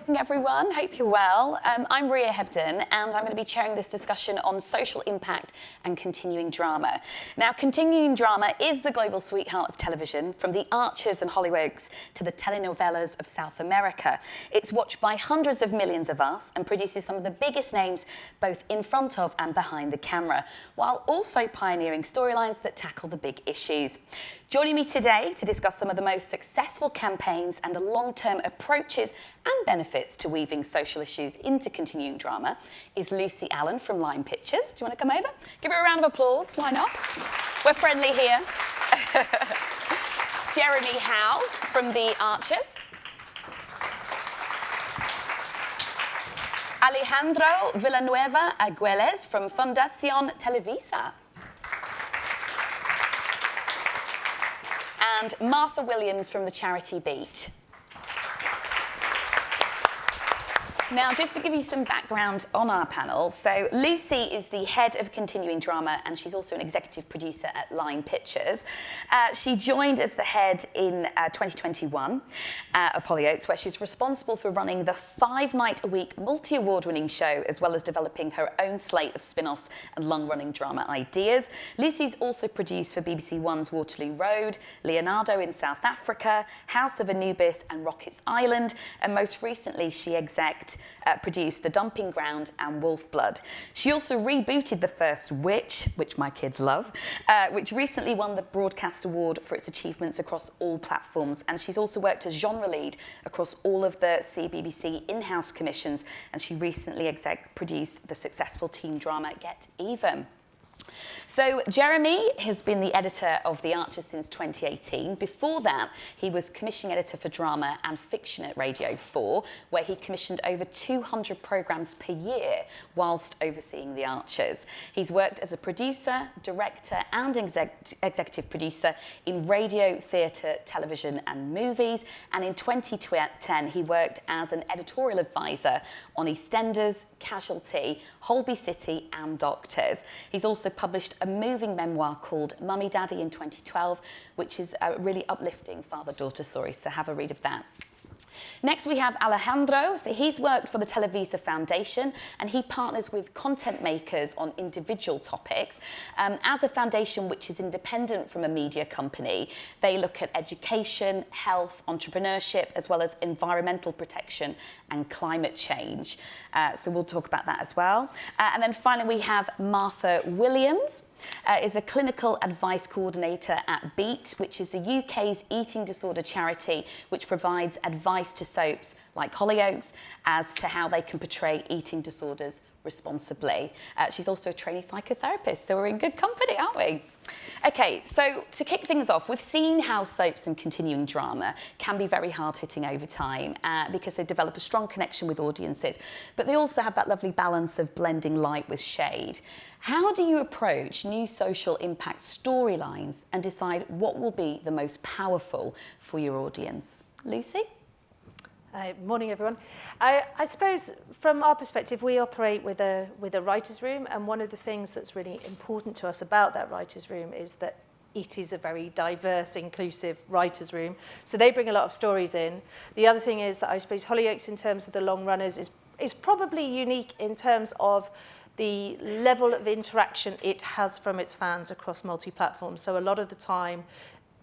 morning, everyone. Hope you're well. I'm Ria Hebdon, and I'm going to be chairing this discussion on social impact and continuing drama. Now, continuing drama is the global sweetheart of television, from the Archers and Hollyoaks to the telenovelas of South America. It's watched by hundreds of millions of us and produces some of the biggest names both in front of and behind the camera, while also pioneering storylines that tackle the big issues. Joining me today to discuss some of the most successful campaigns and the long-term approaches and benefits to weaving social issues into continuing drama is Lucy Allan from Line Pictures. Do you want to come over? Give her a round of applause, why not? We're friendly here. Jeremy Howe from the Archers. Alejandro Villanueva Argüelles from Fundación Televisa. And Martha Williams from the charity Beat. Now, just to give you some background on our panel, so Lucy is the head of continuing drama and she's also an executive producer at Line Pictures. She joined as the head in 2021 of Hollyoaks, where she's responsible for running the 5-night-a-week multi-award-winning show, as well as developing her own slate of spin-offs and long-running drama ideas. Lucy's also produced for BBC One's Waterloo Road, Leonardo in South Africa, House of Anubis and Rockets Island, and most recently she produced The Dumping Ground and Wolf Blood. She also rebooted the first Witch, which my kids love, which recently won the Broadcast Award for its achievements across all platforms. And she's also worked as genre lead across all of the CBBC in-house commissions. And she recently produced the successful teen drama Get Even. So Jeremy has been the editor of The Archers since 2018. Before that, he was commissioning editor for drama and fiction at Radio 4, where he commissioned over 200 programmes per year whilst overseeing The Archers. He's worked as a producer, director and executive producer in radio, theatre, television and movies. And in 2010, he worked as an editorial advisor on EastEnders, Casualty, Holby City and Doctors. He's also published a moving memoir called Mummy Daddy in 2012, which is a really uplifting father-daughter story, so have a read of that. Next we have Alejandro. So he's worked for the Televisa Foundation and he partners with content makers on individual topics. As a foundation which is independent from a media company, they look at education, health, entrepreneurship, as well as environmental protection and climate change. So we'll talk about that as well. And then finally we have Martha Williams. Is a clinical advice coordinator at Beat, which is the UK's eating disorder charity, which provides advice to soaps like Hollyoaks as to how they can portray eating disorders responsibly. She's also a trainee psychotherapist, so we're in good company, aren't we? Okay, so to kick things off, we've seen how soaps and continuing drama can be very hard-hitting over time because they develop a strong connection with audiences, but they also have that lovely balance of blending light with shade. How do you approach new social impact storylines and decide what will be the most powerful for your audience? Lucy? Morning, everyone. I suppose from our perspective, we operate with a writer's room, and one of the things that's really important to us about that writer's room is that it is a very diverse, inclusive writer's room. So they bring a lot of stories in. The other thing is that I suppose Hollyoaks, in terms of the long runners, is probably unique in terms of the level of interaction it has from its fans across multi-platforms. So a lot of the time,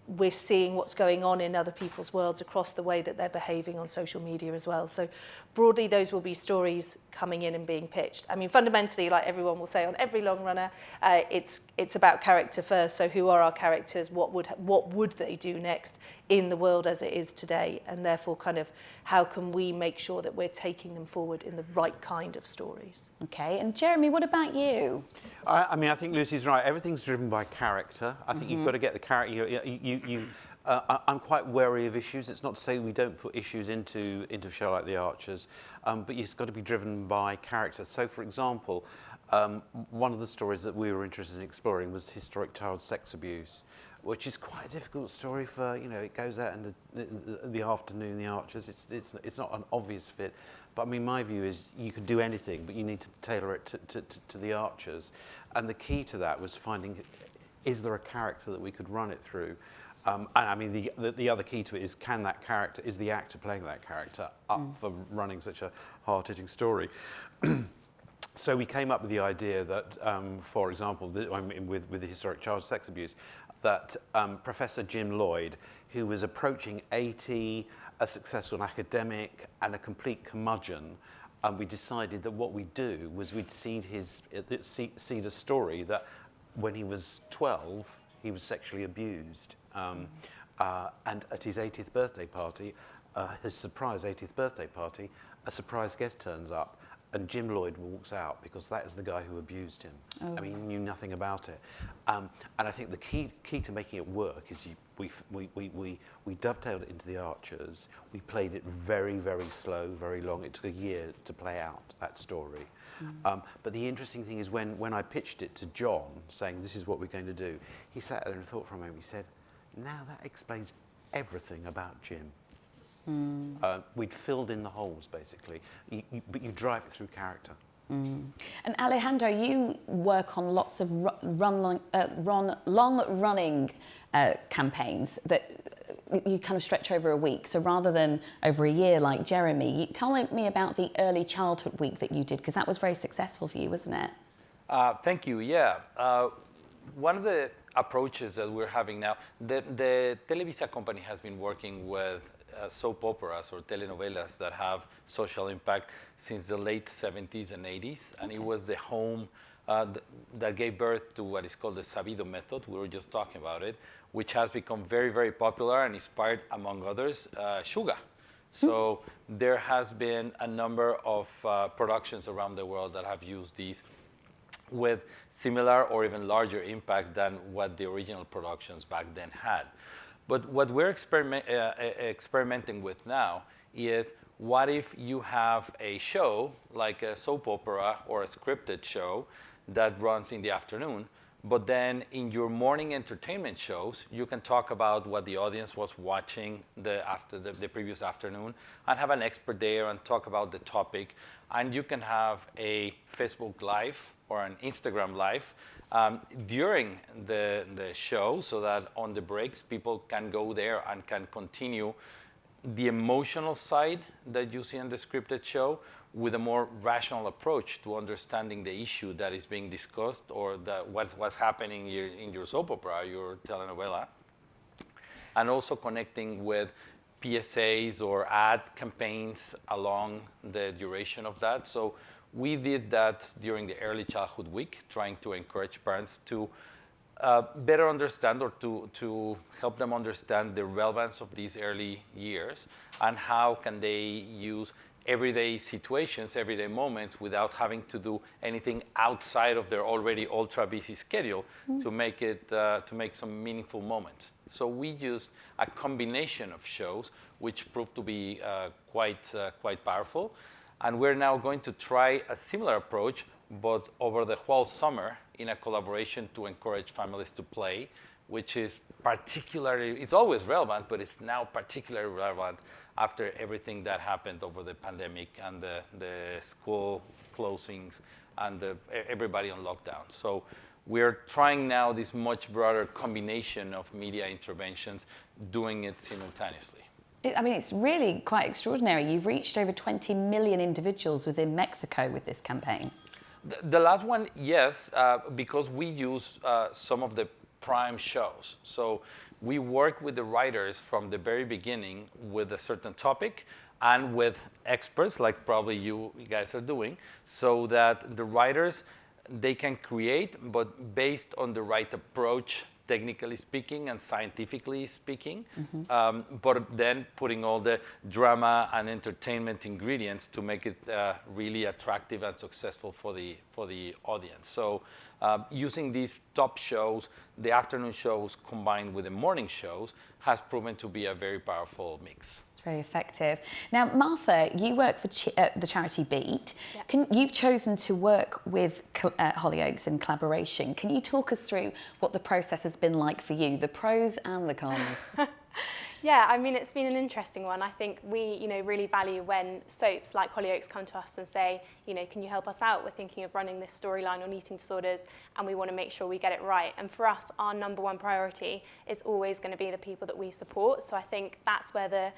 we're seeing what's going on in other people's worlds across the way that they're behaving on social media as well. So broadly, those will be stories coming in and being pitched. I mean, fundamentally, like everyone will say on every long runner, it's about character first. So who are our characters? What would they do next in the world as it is today? And therefore, kind of how can we make sure that we're taking them forward in the right kind of stories? Okay, and Jeremy, what about you? I mean, I think Lucy's right. Everything's driven by character. I think you've got to get the character. I'm quite wary of issues. It's not to say we don't put issues into a show like The Archers, but it's got to be driven by character. So, for example, one of the stories that we were interested in exploring was historic child sex abuse, which is quite a difficult story for, it goes out in the afternoon, The Archers. It's not an obvious fit. But I mean, my view is you can do anything, but you need to tailor it to The Archers. And the key to that was finding, is there a character that we could run it through? And I mean, the other key to it is, can that character, is the actor playing that character up for running such a hard-hitting story? So we came up with the idea that, for example, with the historic child sex abuse, that Professor Jim Lloyd, who was approaching 80, a successful academic and a complete curmudgeon, we decided that what we'd do was we'd seed a story that when he was 12, he was sexually abused. And at his 80th birthday party, his surprise 80th birthday party, a surprise guest turns up, and Jim Lloyd walks out because that is the guy who abused him. Oh. I mean, he knew nothing about it. And I think the key to making it work is we dovetailed it into the Archers. We played it very, very slow, very long. It took a year to play out that story. But the interesting thing is when I pitched it to John, saying this is what we're going to do, he sat there and thought for a moment. He said, now that explains everything about Jim. We'd filled in the holes, basically, but you drive it through character. And Alejandro, you work on lots of long-running campaigns that you kind of stretch over a week. So rather than over a year like Jeremy, tell me about the early childhood week that you did, because that was very successful for you, wasn't it? Thank you, yeah. One of the approaches that we're having now, the Televisa company has been working with soap operas or telenovelas that have social impact since the late 70s and 80s. And it was the home that gave birth to what is called the Sabido method. We were just talking about it, which has become very, very popular and inspired, among others, Shuga. So there has been a number of productions around the world that have used these with similar or even larger impact than what the original productions back then had. But what we're experimenting with now is, what if you have a show like a soap opera or a scripted show that runs in the afternoon, but then in your morning entertainment shows, you can talk about what the audience was watching the previous afternoon and have an expert there and talk about the topic. And you can have a Facebook Live or an Instagram Live during the show, so that on the breaks, people can go there and can continue the emotional side that you see in the scripted show with a more rational approach to understanding the issue that is being discussed, or what's happening in your soap opera, your telenovela, and also connecting with PSAs or ad campaigns along the duration of that. So we did that during the early childhood week, trying to encourage parents to better understand, or to help them understand the relevance of these early years, and how can they use everyday situations, everyday moments, without having to do anything outside of their already ultra busy schedule to make it to make some meaningful moments. So we used a combination of shows, which proved to be quite powerful. And we're now going to try a similar approach, but over the whole summer, in a collaboration to encourage families to play, which is particularly, it's always relevant, but it's now particularly relevant after everything that happened over the pandemic and the school closings and everybody on lockdown. So we're trying now this much broader combination of media interventions, doing it simultaneously. I mean, it's really quite extraordinary. You've reached over 20 million individuals within Mexico with this campaign. The last one, yes, because we use some of the prime shows. So we work with the writers from the very beginning with a certain topic and with experts, like probably you guys are doing, so that the writers, they can create, but based on the right approach, technically speaking and scientifically speaking, but then putting all the drama and entertainment ingredients to make it really attractive and successful for the audience. So using these top shows, the afternoon shows combined with the morning shows, has proven to be a very powerful mix. It's very effective. Now, Martha, you work for the charity Beat. Yeah. You've chosen to work with Hollyoaks in collaboration. Can you talk us through what the process has been like for you, the pros and the cons? Yeah, I mean, it's been an interesting one. I think we, really value when soaps like Hollyoaks come to us and say, can you help us out? We're thinking of running this storyline on eating disorders, and we want to make sure we get it right. And for us, our number one priority is always going to be the people that we support. So I think that's where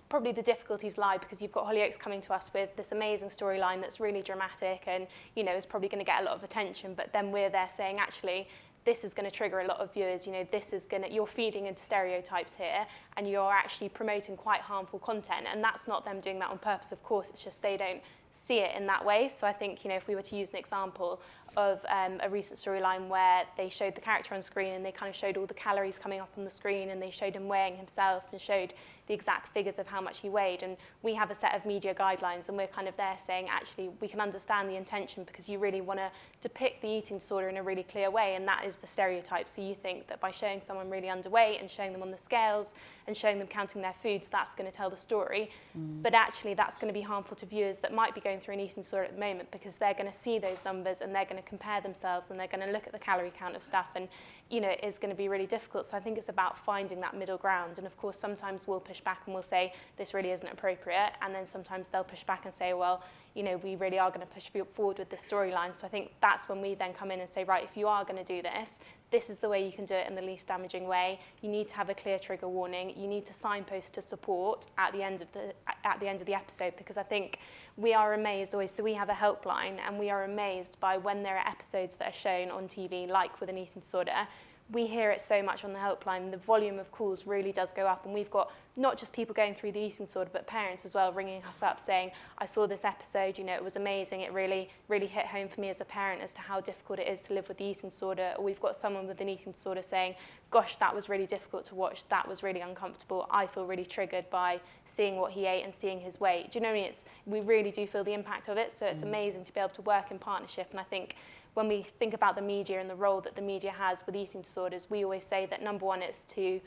probably the difficulties lie, because you've got Hollyoaks coming to us with this amazing storyline that's really dramatic and, is probably going to get a lot of attention. But then we're there saying, actually, this is going to trigger a lot of viewers, you're feeding into stereotypes here, and you're actually promoting quite harmful content. And that's not them doing that on purpose, of course, it's just they don't see it in that way. So I think, if we were to use an example of a recent storyline where they showed the character on screen and they kind of showed all the calories coming up on the screen, and they showed him weighing himself and showed the exact figures of how much he weighed. And we have a set of media guidelines, and we're kind of there saying, actually, we can understand the intention because you really want to depict the eating disorder in a really clear way, and that is the stereotype. So you think that by showing someone really underweight and showing them on the scales and showing them counting their foods, that's going to tell the story. But actually, that's going to be harmful to viewers that might be going through an eating disorder at the moment, because they're going to see those numbers and they're going to compare themselves and they're going to look at the calorie count of stuff, and it is going to be really difficult. So I think it's about finding that middle ground. And of course, sometimes we'll push back and we'll say this really isn't appropriate, and then sometimes they'll push back and say, well, we really are going to push forward with this storyline. So I think that's when we then come in and say, right, if you are going to do this, this is the way you can do it in the least damaging way. You need to have a clear trigger warning. You need to signpost to support at the end of the episode, because I think we are amazed always. So we have a helpline, and we are amazed by when there are episodes that are shown on TV, like with an eating disorder. We hear it so much on the helpline. The volume of calls really does go up, and we've got not just people going through the eating disorder, but parents as well ringing us up saying, I saw this episode, it was amazing. It really, really hit home for me as a parent as to how difficult it is to live with the eating disorder. Or we've got someone with an eating disorder saying, gosh, that was really difficult to watch. That was really uncomfortable. I feel really triggered by seeing what he ate and seeing his weight. Do you know what I mean? We really do feel the impact of it. So it's amazing to be able to work in partnership. And I think when we think about the media and the role that the media has with eating disorders, we always say that number one is to,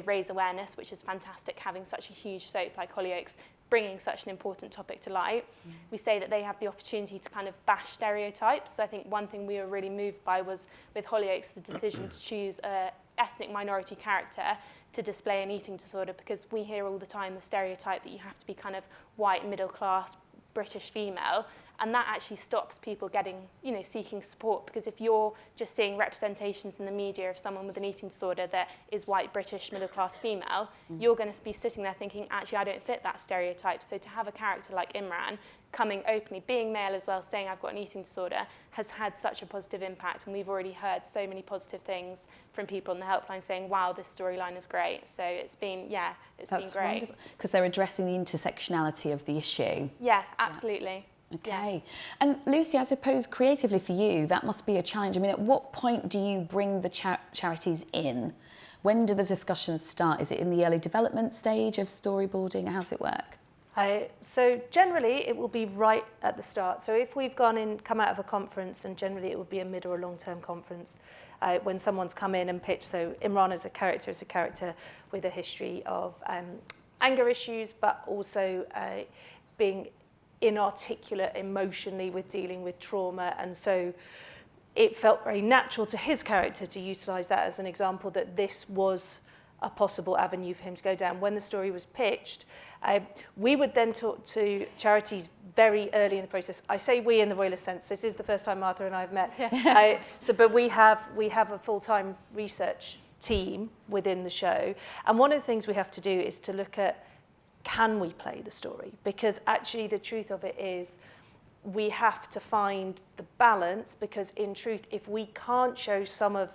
raise awareness, which is fantastic, having such a huge soap like Hollyoaks, bringing such an important topic to light. We say that they have the opportunity to kind of bash stereotypes. So I think one thing we were really moved by was, with Hollyoaks, the decision to choose an ethnic minority character to display an eating disorder, because we hear all the time the stereotype that you have to be kind of white, middle class, British female, and that actually stops people getting, seeking support, because if you're just seeing representations in the media of someone with an eating disorder that is white, British, middle-class female, you're going to be sitting there thinking, actually, I don't fit that stereotype. So to have a character like Imran coming openly, being male as well, saying I've got an eating disorder, has had such a positive impact, and we've already heard so many positive things from people on the helpline saying, wow, this storyline is great. So it's been, it's been great. Because they're addressing the intersectionality of the issue. Yeah, absolutely. Okay. Yeah. And Lucy, I suppose creatively for you, that must be a challenge. I mean, at what point do you bring the charities in? When do the discussions start? Is it in the early development stage of storyboarding? How does it work? So generally, it will be right at the start. So if we've come out of a conference, and generally it would be a mid or a long-term conference, when someone's come in and pitched. So Imran is a character with a history of anger issues, but also being inarticulate emotionally with dealing with trauma. And so it felt very natural to his character to utilise that as an example, that this was a possible avenue for him to go down. When the story was pitched, we would then talk to charities very early in the process. I say we in the royalist sense. This is the first time Martha and I have met. Yeah. But we have a full-time research team within the show. And one of the things we have to do is to look at, can we play the story? Because actually the truth of it is, we have to find the balance, because in truth, if we can't show some of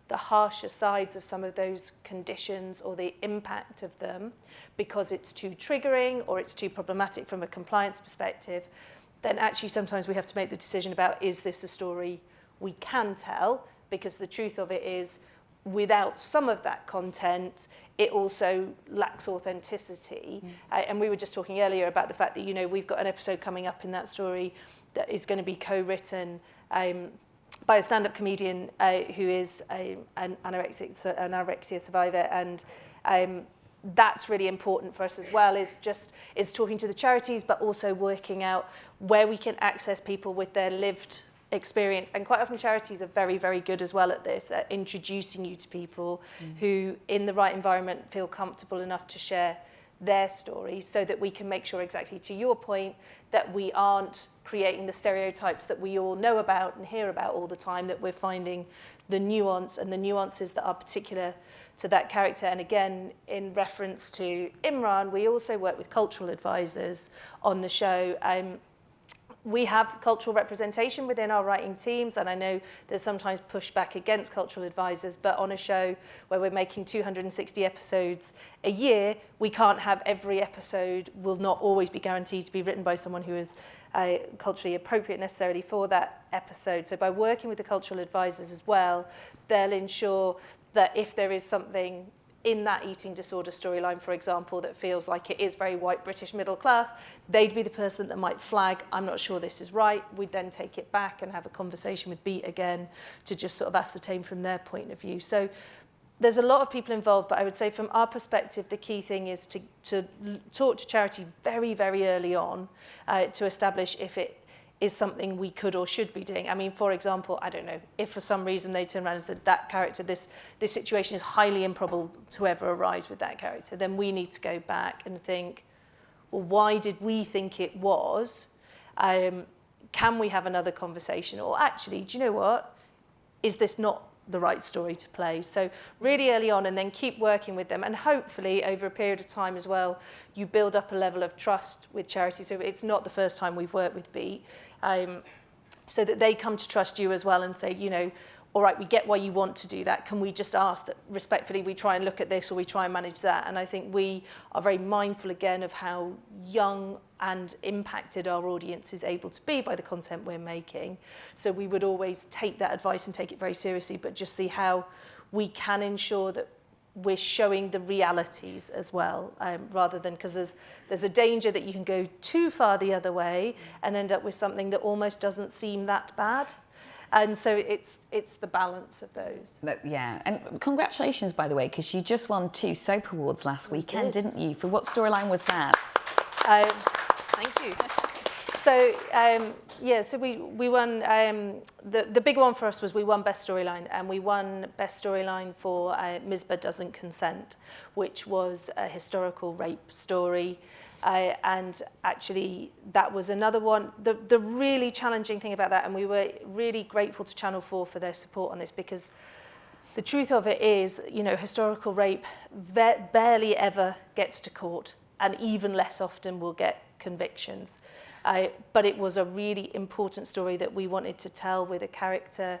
the harsher sides of some of those conditions or the impact of them because it's too triggering or it's too problematic from a compliance perspective, then actually sometimes we have to make the decision about, is this a story we can tell? Because the truth of it is, without some of that content, it also lacks authenticity. And we were just talking earlier about the fact that, we've got an episode coming up in that story that is going to be co-written by a stand-up comedian who is an anorexia survivor. And that's really important for us as well, is talking to the charities, but also working out where we can access people with their lived experience. And quite often charities are very, very good as well at this, at introducing you to people who in the right environment feel comfortable enough to share their stories, so that we can make sure, exactly to your point, that we aren't creating the stereotypes that we all know about and hear about all the time, that we're finding the nuance and the nuances that are particular to that character. And again, in reference to Imran, we also work with cultural advisors on the show. We have cultural representation within our writing teams, and I know there's sometimes pushback against cultural advisors, but on a show where we're making 260 episodes a year, we can't have every episode will not always be guaranteed to be written by someone who is culturally appropriate necessarily for that episode. So by working with the cultural advisors as well, they'll ensure that if there is something in that eating disorder storyline, for example, that feels like it is very white British middle class, they'd be the person that might flag, I'm not sure this is right. We'd then take it back and have a conversation with Beat again to just sort of ascertain from their point of view. So there's a lot of people involved, but I would say from our perspective, the key thing is to talk to charity very, very early on to establish if it is something we could or should be doing. I mean, for example, I don't know, if for some reason they turn around and said that character, this situation is highly improbable to ever arise with that character, then we need to go back and think, well, why did we think it was? Can we have another conversation? Or actually, do you know what? Is this not the right story to play? So really early on, and then keep working with them. And hopefully over a period of time as well, you build up a level of trust with charities. So it's not the first time we've worked with Beat. So that they come to trust you as well and say, you know, all right, we get why you want to do that. Can we just ask that respectfully we try and look at this, or we try and manage that? And I think we are very mindful again of how young and impacted our audience is able to be by the content we're making. So we would always take that advice and take it very seriously, but just see how we can ensure that we're showing the realities as well, rather than, because there's a danger that you can go too far the other way and end up with something that almost doesn't seem that bad. And so it's the balance of those. Yeah, and congratulations, by the way, because you just won 2 soap awards last weekend, didn't you? For what storyline was that? Thank you. So so we won. The big one for us was we won Best Storyline, and we won Best Storyline for Misbah Doesn't Consent, which was a historical rape story. And actually, that was another one. The really challenging thing about that, and we were really grateful to Channel 4 for their support on this, because the truth of it is, you know, historical rape barely ever gets to court, and even less often will get convictions. But it was a really important story that we wanted to tell with a character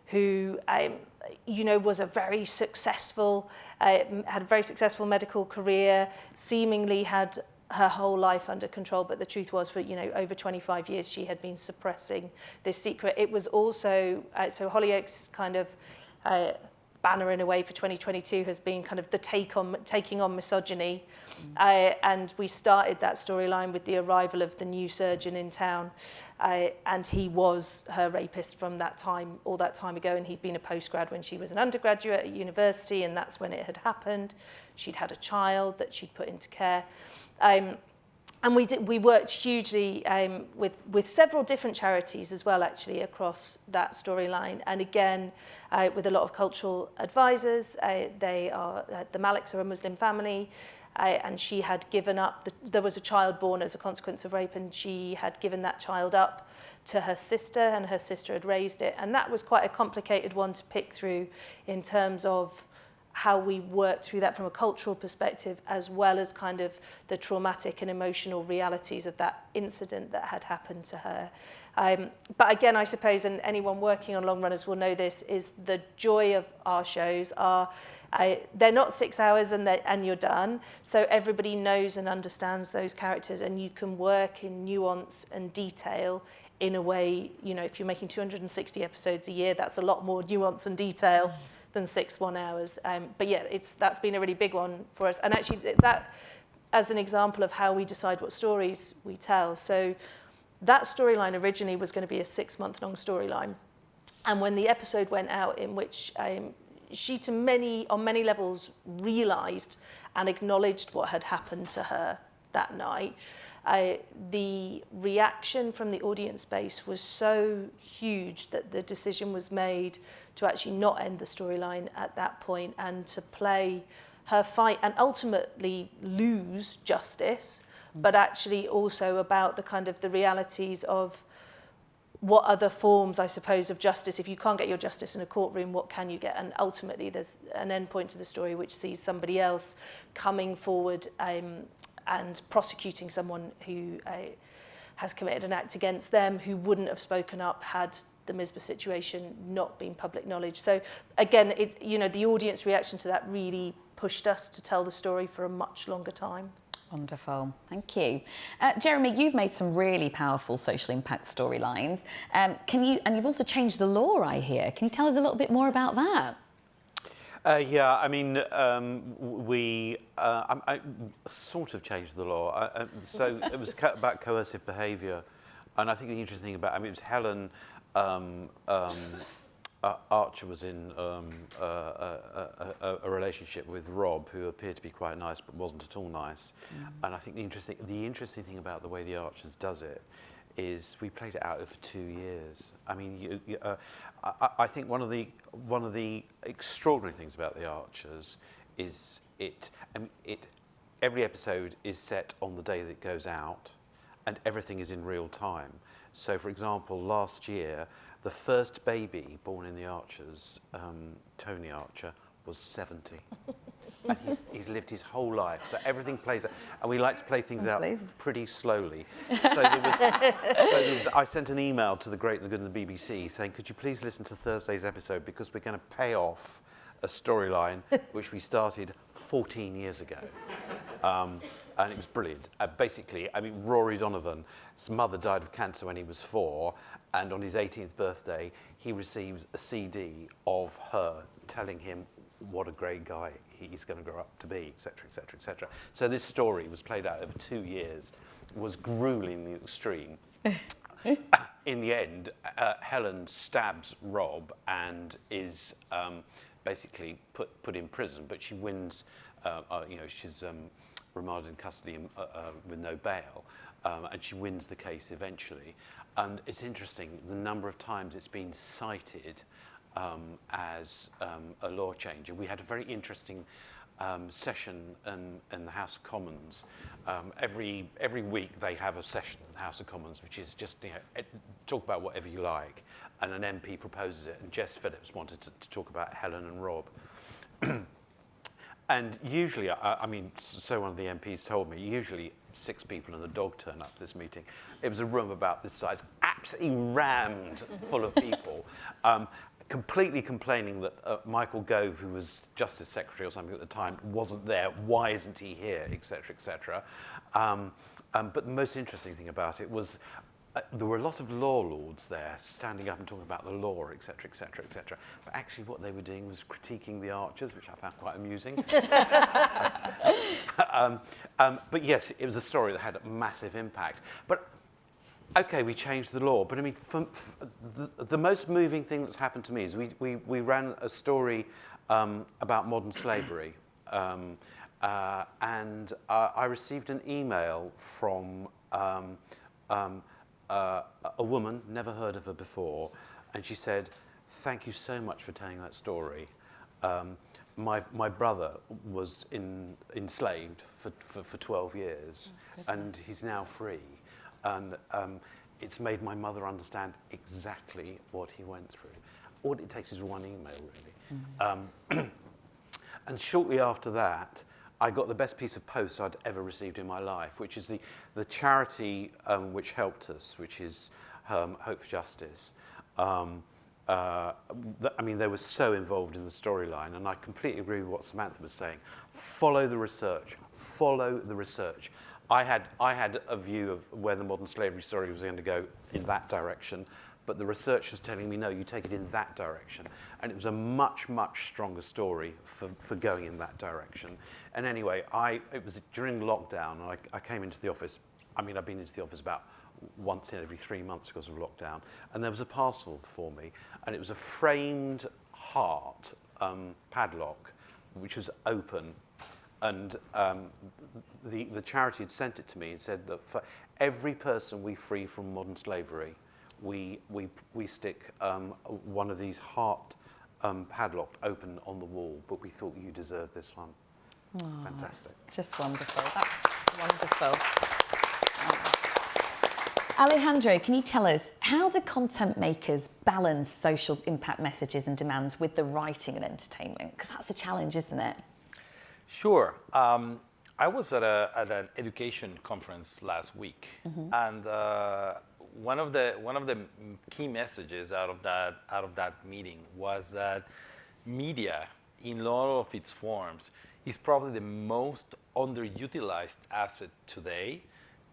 who, was a very successful, had a very successful medical career, seemingly had her whole life under control, but the truth was for, over 25 years she had been suppressing this secret. It was also, so Hollyoaks kind of banner in a way for 2022 has been kind of the taking on misogyny. And we started that storyline with the arrival of the new surgeon in town. And he was her rapist from that time, all that time ago, and he'd been a postgrad when she was an undergraduate at university, and that's when it had happened. She'd had a child that she'd put into care. And we worked hugely with several different charities as well, actually, across that storyline. And again, with a lot of cultural advisors. The Maliks are a Muslim family, and she had given up, there was a child born as a consequence of rape, and she had given that child up to her sister, and her sister had raised it. And that was quite a complicated one to pick through in terms of how we worked through that from a cultural perspective, as well as kind of the traumatic and emotional realities of that incident that had happened to her. But again, I suppose, and anyone working on long runners will know this, is the joy of our shows are, they're not 6 hours and you're done. So everybody knows and understands those characters, and you can work in nuance and detail in a way, if you're making 260 episodes a year, that's a lot more nuance and detail than 6 1 hours. But yeah, that's been a really big one for us. And actually that, as an example of how we decide what stories we tell. So that storyline originally was going to be a 6-month-long storyline. And when the episode went out, in which she on many levels realized and acknowledged what had happened to her that night, the reaction from the audience base was so huge that the decision was made to actually not end the storyline at that point and to play her fight and ultimately lose justice, but actually also about the kind of the realities of what other forms, I suppose, of justice. If you can't get your justice in a courtroom, what can you get? And ultimately, there's an end point to the story which sees somebody else coming forward and prosecuting someone who has committed an act against them, who wouldn't have spoken up had the Misbah situation not been public knowledge. So again, the audience reaction to that really pushed us to tell the story for a much longer time. Wonderful, thank you. Jeremy, you've made some really powerful social impact storylines. And you've also changed the law, I hear. Can you tell us a little bit more about that? Yeah, I mean, I sort of changed the law. So it was about coercive behaviour. And I think the interesting thing about, it was Helen Archer was in a relationship with Rob, who appeared to be quite nice but wasn't at all nice. And I think the interesting thing about the way the Archers does it is we played it out over 2 years. I mean, I think one of the extraordinary things about the Archers is every episode is set on the day that it goes out, and everything is in real time. So, for example, last year, the first baby born in the Archers, Tony Archer, was 70. And he's lived his whole life. So everything plays out. And we like to play things out pretty slowly. So I sent an email to the Great and the Good and the BBC saying, could you please listen to Thursday's episode, because we're going to pay off a storyline which we started 14 years ago. And it was brilliant. Basically, I mean, Rory Donovan's mother died of cancer when he was 4, and on his 18th birthday, he receives a CD of her telling him what a great guy he's going to grow up to be, etc., etc., etc. So this story was played out over 2 years, was grueling in the extreme. In the end, Helen stabs Rob and is basically put in prison, but she wins. She's remanded in custody with no bail, and she wins the case eventually. And it's interesting the number of times it's been cited as a law change. And we had a very interesting session in the House of Commons. Every week they have a session in the House of Commons, which is just talk about whatever you like, and an MP proposes it. And Jess Phillips wanted to talk about Helen and Rob. And usually, I mean, so one of the MPs told me, usually 6 people and a dog turn up to this meeting. It was a room about this size, absolutely rammed full of people, completely complaining that Michael Gove, who was Justice Secretary or something at the time, wasn't there. Why isn't he here, etc., etc. But the most interesting thing about it was there were a lot of law lords there standing up and talking about the law, etc., etc., etc. But actually what they were doing was critiquing the Archers, which I found quite amusing. But yes, it was a story that had a massive impact. But okay, we changed the law. But I mean, the most moving thing that's happened to me is we ran a story about modern slavery. And I received an email from a woman, never heard of her before, and she said, "Thank you so much for telling that story. My brother was enslaved for 12 years, and he's now free, and it's made my mother understand exactly what he went through." All it takes is one email, really. And shortly after that, I got the best piece of post I'd ever received in my life, which is the charity which helped us, which is Hope for Justice. I mean, they were so involved in the storyline, and I completely agree with what Samantha was saying. Follow the research. Follow the research. I had a view of where the modern slavery story was going to go in that direction, but the research was telling me, no, you take it in that direction. And it was a much, much stronger story for going in that direction. And anyway, it was during lockdown, and I came into the office. I mean, I've been into the office about once in every 3 months because of lockdown. And there was a parcel for me, and it was a framed heart padlock, which was open. And the charity had sent it to me and said that for every person we free from modern slavery, we stick one of these heart padlocked open on the wall, but we thought you deserved this one. Oh, fantastic. Just wonderful. That's wonderful. Alejandro, can you tell us, how do content makers balance social impact messages and demands with the writing and entertainment? Because that's a challenge, isn't it? Sure. I was at an education conference last week, and one of the key messages out of that meeting was that media, in all of its forms, is probably the most underutilized asset today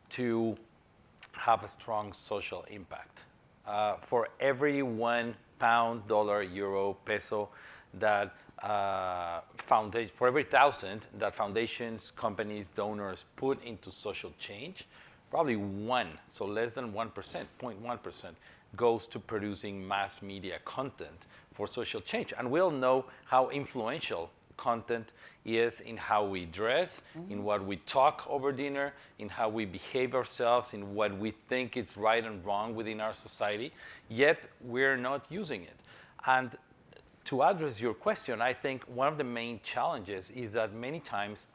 to have a strong social impact. For every £1, dollar, euro, peso that for every 1,000 that foundations, companies, donors put into social change, probably so less than 1%, 0.1%, goes to producing mass media content for social change. And we all know how influential content is in how we dress, in what we talk over dinner, in how we behave ourselves, in what we think is right and wrong within our society, yet we're not using it. And to address your question, I think one of the main challenges is that many times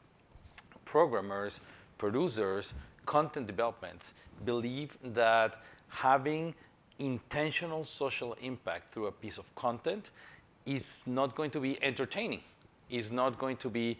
programmers, producers, content developments believe that having intentional social impact through a piece of content is not going to be entertaining, is not going to be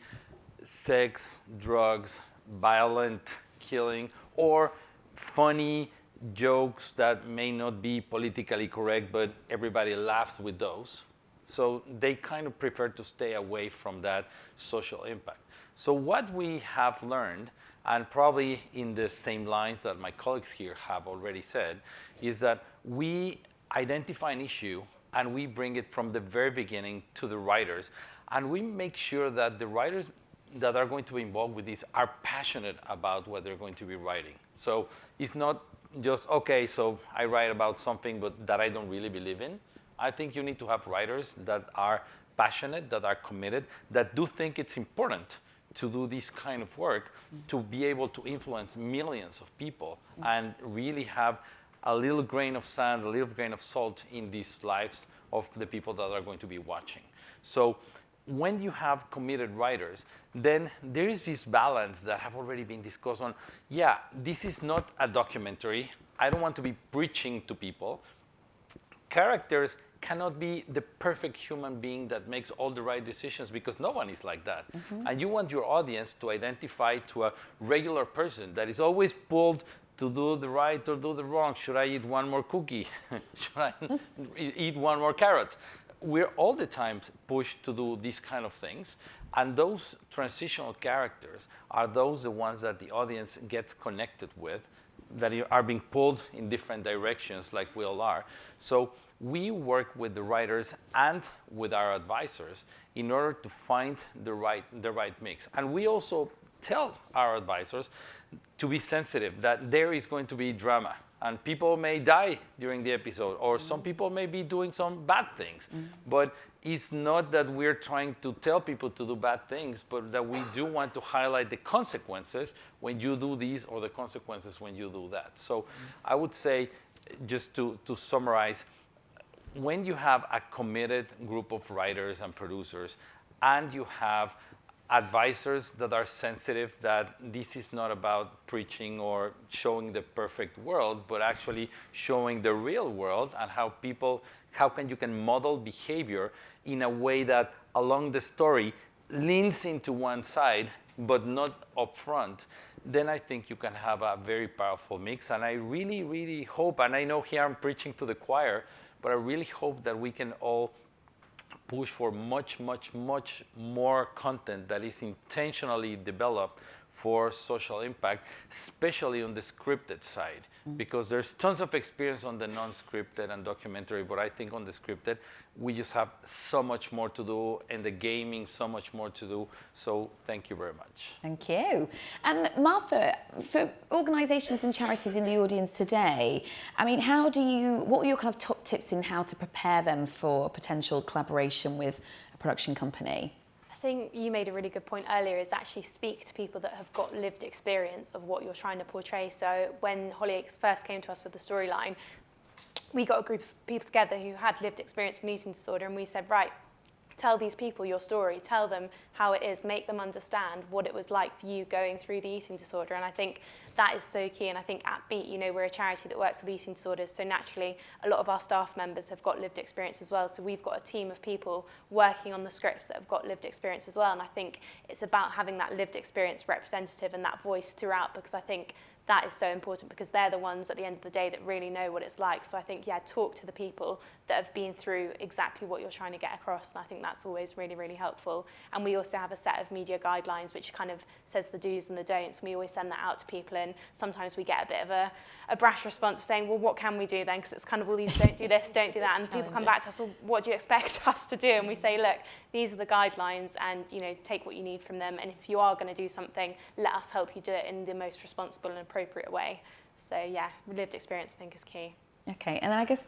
sex, drugs, violent killing, or funny jokes that may not be politically correct, but everybody laughs with those. So they kind of prefer to stay away from that social impact. So what we have learned, and probably in the same lines that my colleagues here have already said, is that we identify an issue and we bring it from the very beginning to the writers. And we make sure that the writers that are going to be involved with this are passionate about what they're going to be writing. So it's not just, okay, so I write about something but that I don't really believe in. I think you need to have writers that are passionate, that are committed, that do think it's important to do this kind of work, to be able to influence millions of people and really have a little grain of sand, a little grain of salt in these lives of the people that are going to be watching. So when you have committed writers, then there is this balance that have already been discussed on, yeah, this is not a documentary. I don't want to be preaching to people. Characters cannot be the perfect human being that makes all the right decisions, because no one is like that. And you want your audience to identify to a regular person that is always pulled to do the right or do the wrong. Should I eat one more cookie? Should I eat one more carrot? We're all the time pushed to do these kind of things. And those transitional characters are the ones that the audience gets connected with, that are being pulled in different directions like we all are. So we work with the writers and with our advisors in order to find the right mix. And we also tell our advisors to be sensitive, that there is going to be drama and people may die during the episode, or some people may be doing some bad things. But it's not that we're trying to tell people to do bad things, but that we do want to highlight the consequences when you do these or the consequences when you do that. So I would say, just to summarize, when you have a committed group of writers and producers, and you have advisors that are sensitive, that this is not about preaching or showing the perfect world, but actually showing the real world and how you can model behavior in a way that along the story leans into one side, but not upfront, then I think you can have a very powerful mix. And I really, really hope, and I know here I'm preaching to the choir, but I really hope that we can all push for much, much, much more content that is intentionally developed for social impact, especially on the scripted side, because there's tons of experience on the non-scripted and documentary, but I think on the scripted, we just have so much more to do, and the gaming, so much more to do. So thank you very much. Thank you. And Martha, for organisations and charities in the audience today, I mean, what are your kind of top tips in how to prepare them for potential collaboration with a production company? I I think you made a really good point earlier, is actually speak to people that have got lived experience of what you're trying to portray. So when Hollyoaks first came to us with the storyline, we got a group of people together who had lived experience of an eating disorder, and we said, right, tell these people your story, tell them how it is, make them understand what it was like for you going through the eating disorder. And I think that is so key. And I think at Beat, you know, we're a charity that works with eating disorders, so naturally a lot of our staff members have got lived experience as well. So we've got a team of people working on the scripts that have got lived experience as well. And I think it's about having that lived experience representative and that voice throughout, because I think that is so important, because they're the ones at the end of the day that really know what it's like. So I think, yeah, talk to the people that have been through exactly what you're trying to get across. And I think that's always really, really helpful. And we also have a set of media guidelines which kind of says the do's and the don'ts. And we always send that out to people. And sometimes we get a bit of a brash response of saying, well, what can we do then? Because it's kind of all these don't do this, don't do that. And people come back to us, well, what do you expect us to do? And we say, look, these are the guidelines, and, you know, take what you need from them. And if you are going to do something, let us help you do it in the most responsible and appropriate way. So yeah, lived experience I think is key. Okay, and then I guess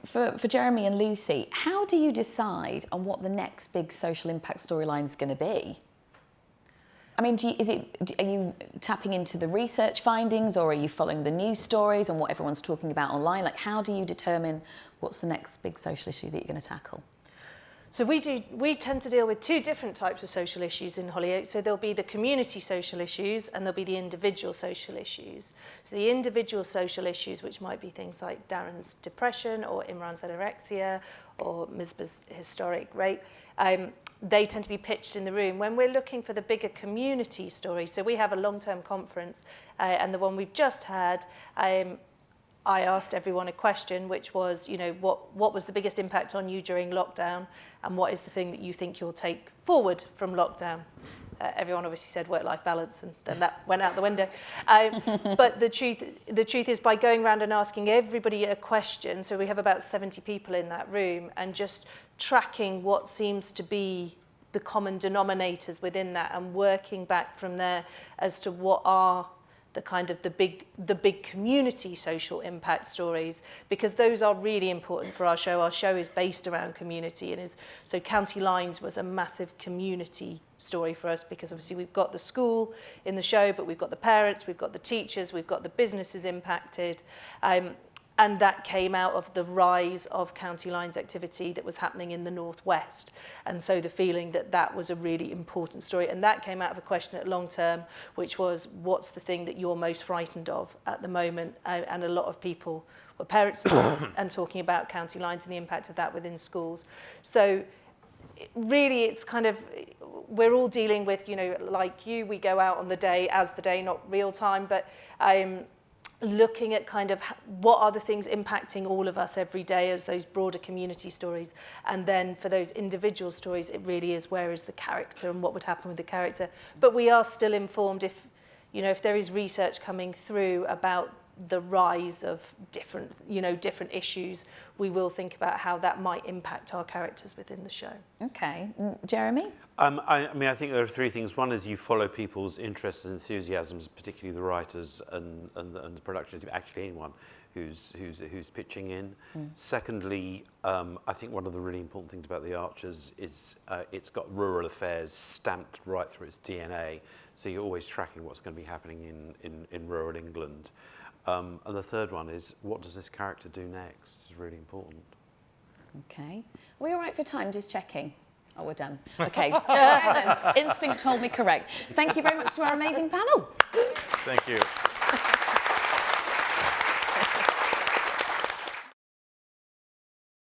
for Jeremy and Lucy, how do you decide on what the next big social impact storyline is going to be? I mean, are you tapping into the research findings, or are you following the news stories and what everyone's talking about online? Like, how do you determine what's the next big social issue that you're going to tackle? So we tend to deal with two different types of social issues in Hollyoaks. So there'll be the community social issues and there'll be the individual social issues. So the individual social issues, which might be things like Darren's depression or Imran's anorexia or Misbah's historic rape, they tend to be pitched in the room. When we're looking for the bigger community story, so we have a long-term conference, and the one we've just had, I asked everyone a question, which was, you know, what was the biggest impact on you during lockdown, and what is the thing that you think you'll take forward from lockdown? Everyone obviously said work-life balance, and then that went out the window. But the truth is, by going around and asking everybody a question, so we have about 70 people in that room, and just tracking what seems to be the common denominators within that, and working back from there as to what are the kind of the big community social impact stories, because those are really important for our show. Our show is based around community, and so County Lines was a massive community story for us, because obviously we've got the school in the show, but we've got the parents, we've got the teachers, we've got the businesses impacted. And that came out of the rise of County Lines activity that was happening in the Northwest. And so the feeling that that was a really important story. And that came out of a question at long term, which was, what's the thing that you're most frightened of at the moment? And a lot of people were parents and talking about County Lines and the impact of that within schools. So really, it's kind of, we're all dealing with, you know, like you, we go out on the day as the day, not real time, but looking at kind of what are the things impacting all of us every day as those broader community stories. And then for those individual stories, it really is, where is the character and what would happen with the character. But we are still informed if, you know, if there is research coming through about the rise of different issues, we will think about how that might impact our characters within the show. Okay, Jeremy? I mean, I think there are three things. One is you follow people's interests and enthusiasms, particularly the writers and the production team, actually anyone who's pitching in. Secondly, I think one of the really important things about the Archers is it's got rural affairs stamped right through its DNA, so you're always tracking what's going to be happening in rural England. And the third one is, what does this character do next? It's really important. Okay. Are we all right for time? Just checking. Oh, we're done. Okay. Instinct told me correct. Thank you very much to our amazing panel. Thank you.